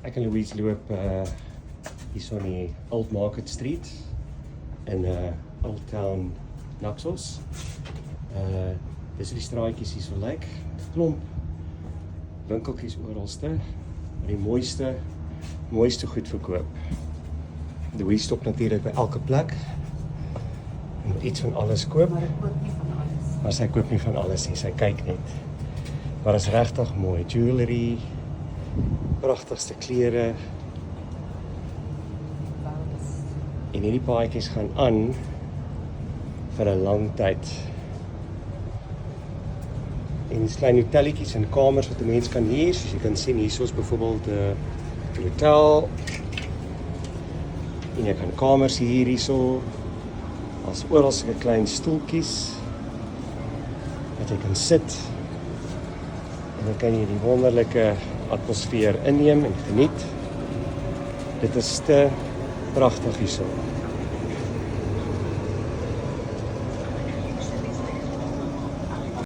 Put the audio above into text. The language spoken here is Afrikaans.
Ek en Louise loop hier so in die Old Market Street in Old Town Naxos. Dis die straatjies hier so lyk. Klomp winkeltjies oralste, maar die mooiste goed verkoop. Louise stop natuurlik by elke plek en moet iets van alles koop. Maar ek koop nie van alles. Maar sy koop nie van alles nie, sy kyk net. Maar is regtig mooi, jewelry, pragtigste klere. En hierdie paadjies gaan aan vir 'n lang tyd. En dis klein hotelletjies en kamers wat 'n mens kan huur, soos jy kan sien hier is byvoorbeeld 'n hotel. En jy kan kamers hier hierso. As oral sulke klein stoeltjies wat jy kan sit. En dan kan jy die wonderlike atmosfeer inneem en geniet. Dit is te pragtig hierso.